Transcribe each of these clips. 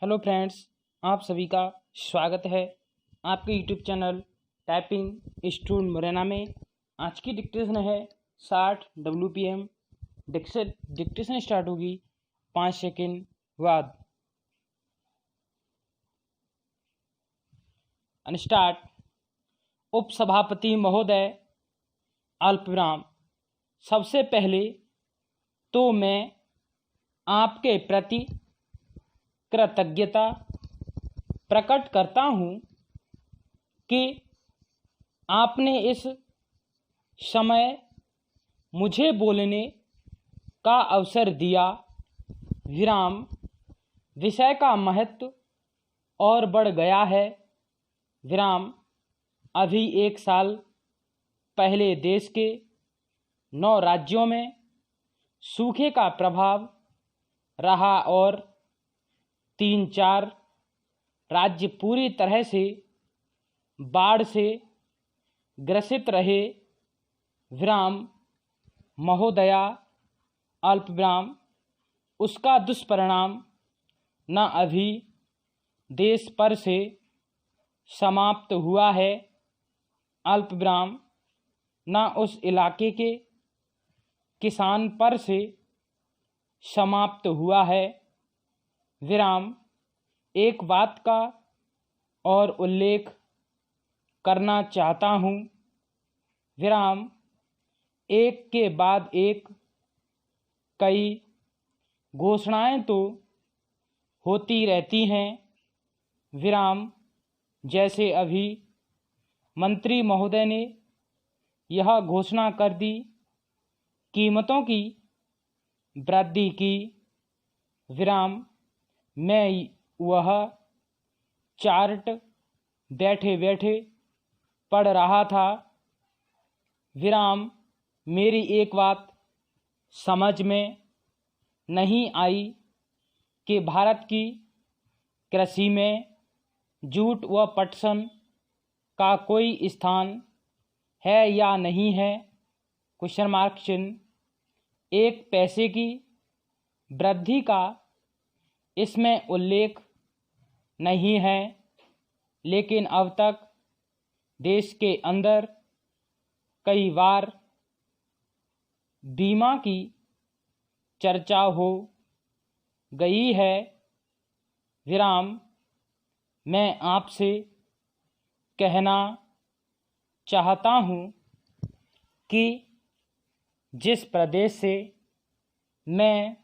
Hello friends, आप सभी का स्वागत है आपके YouTube channel typing student Morena में। आज की डिक्टेशन है 60 WPM। डिक्टेशन स्टार्ट होगी 5 सेकंड बाद। अनस्टार्ट। उपसभापति महोदय अल्पविराम, सबसे पहले तो मैं आपके प्रति कृतज्ञता प्रकट करता हूँ कि आपने इस समय मुझे बोलने का अवसर दिया। विराम। विषय का महत्व और बढ़ गया है। विराम। अभी 1 साल पहले देश के 9 राज्यों में सूखे का प्रभाव रहा और 3-4 राज्य पूरी तरह से बाढ़ से ग्रसित रहे। विराम। महोदया अल्पविराम, उसका दुष्परिणाम न अभी देश पर से समाप्त हुआ है। अल्पविराम। न उस इलाके के किसान पर से समाप्त हुआ है। विराम। एक बात का और उल्लेख करना चाहता हूँ। विराम। एक के बाद एक कई घोषणाएं तो होती रहती हैं। विराम। जैसे अभी मंत्री महोदय ने यह घोषणा कर दी, कीमतों की वृद्धि की। विराम। मैं वह चार्ट बैठे बैठे पढ़ रहा था। विराम। मेरी एक बात समझ में नहीं आई कि भारत की कृषि में जूट व पटसन का कोई स्थान है या नहीं है। क्वेश्चन मार्क चिन्ह। 1 पैसे की वृद्धि का इसमें उल्लेख नहीं है, लेकिन अब तक देश के अंदर कई बार बीमा की चर्चा हो गई है। विराम। मैं आपसे कहना चाहता हूँ कि जिस प्रदेश से मैं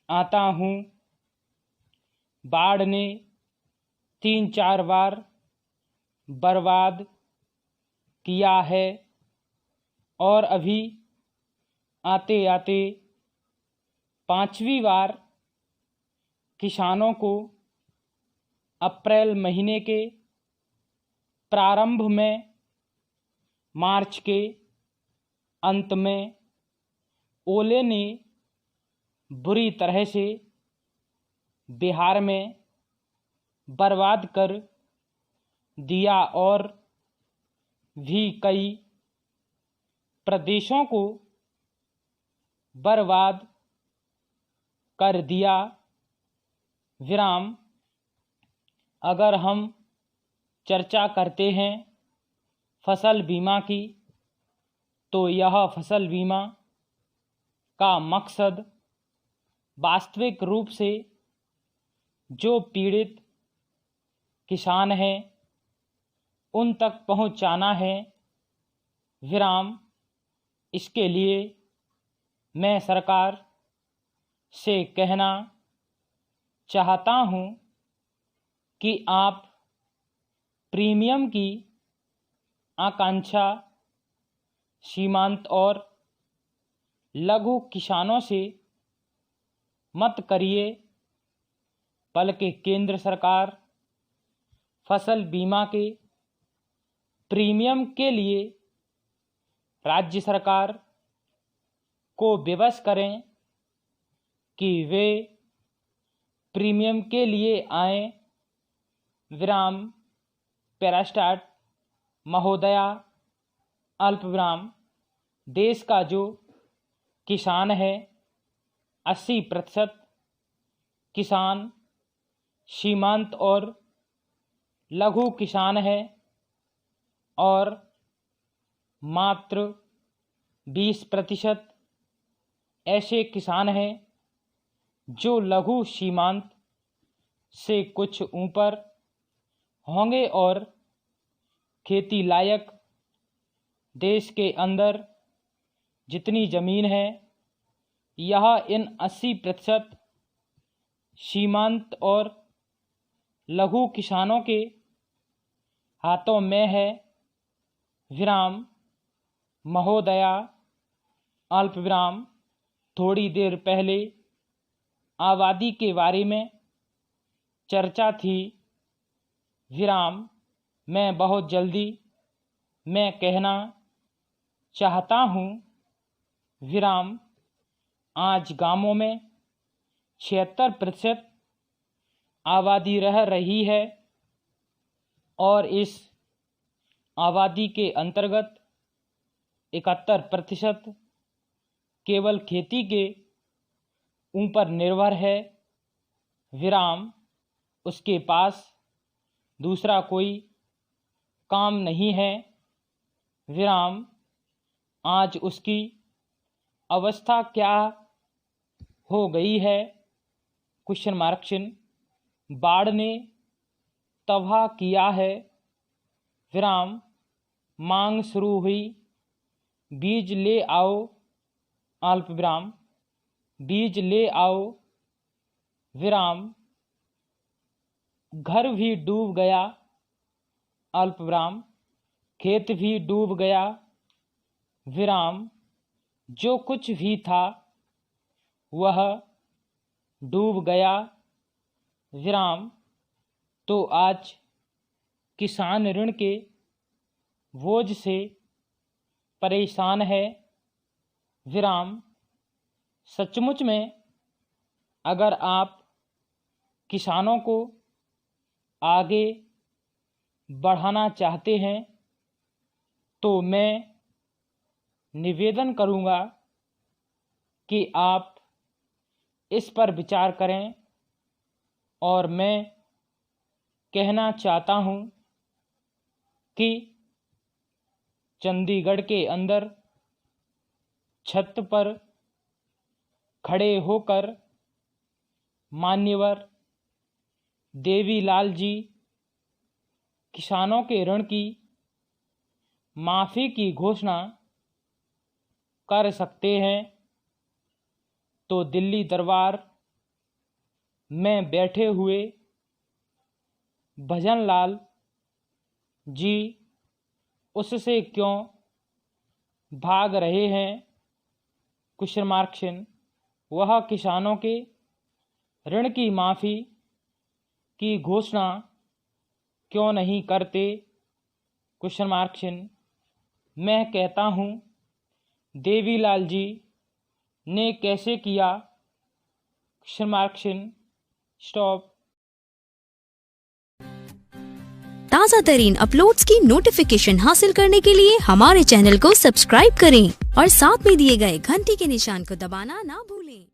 आता हूँ, बाढ़ ने 3-4 बार बर्बाद किया है और अभी आते आते 5वीं बार किसानों को अप्रैल महीने के प्रारंभ में, मार्च के अंत में ओले ने बुरी तरह से बिहार में बर्बाद कर दिया और भी कई प्रदेशों को बर्बाद कर दिया। विराम। अगर हम चर्चा करते हैं फसल बीमा की, तो यह फसल बीमा का मकसद वास्तविक रूप से जो पीड़ित किसान हैं उन तक पहुंचाना है। विराम। इसके लिए मैं सरकार से कहना चाहता हूं कि आप प्रीमियम की आकांक्षा सीमांत और लघु किसानों से मत करिए, बल्कि केंद्र सरकार फसल बीमा के प्रीमियम के लिए राज्य सरकार को विवश करें कि वे प्रीमियम के लिए आएं। विराम। पैरास्टार्ट। महोदया अल्पविराम, देश का जो किसान है 80% किसान सीमांत और लघु किसान है और मात्र 20% ऐसे किसान हैं जो लघु सीमांत से कुछ ऊपर होंगे और खेती लायक देश के अंदर जितनी ज़मीन है यह इन 80% सीमांत और लघु किसानों के हाथों में है। विराम महोदया, अल्प विराम। थोड़ी देर पहले आबादी के बारे में चर्चा थी। विराम मैं बहुत जल्दी मैं कहना चाहता हूँ। विराम आज गांवों में 76% आबादी रह रही है और इस आबादी के अंतर्गत 71% केवल खेती के ऊपर निर्भर है। विराम उसके पास दूसरा कोई काम नहीं है। विराम आज उसकी अवस्था क्या हो गई है? क्वेश्चन मार्क चिन्ह। बाढ़ ने तबाह किया है। विराम मांग शुरू हुई। बीज ले आओ, अल्प विराम। बीज ले आओ। विराम घर भी डूब गया, अल्प विराम। खेत भी डूब गया। विराम जो कुछ भी था वह डूब गया। विराम तो आज किसान ऋण के बोझ से परेशान है। विराम सचमुच में अगर आप किसानों को आगे बढ़ाना चाहते हैं तो मैं निवेदन करूंगा कि आप इस पर विचार करें। और मैं कहना चाहता हूं कि चंडीगढ़ के अंदर छत पर खड़े होकर मान्यवर देवीलाल जी किसानों के ऋण की माफ़ी की घोषणा कर सकते हैं तो दिल्ली दरबार में बैठे हुए भजनलाल जी उससे क्यों भाग रहे हैं? क्वेश्चन मार्क चिन्ह। वह किसानों के ऋण की माफ़ी की घोषणा क्यों नहीं करते? क्वेश्चन मार्क चिन्ह। मैं कहता हूँ देवीलाल जी ने कैसे किया? क्वेश्चन मार्क चिन्ह। स्टॉप। ताज़ा तरीन अपलोड्स की नोटिफिकेशन हासिल करने के लिए हमारे चैनल को सब्सक्राइब करें और साथ में दिए गए घंटी के निशान को दबाना ना भूलें।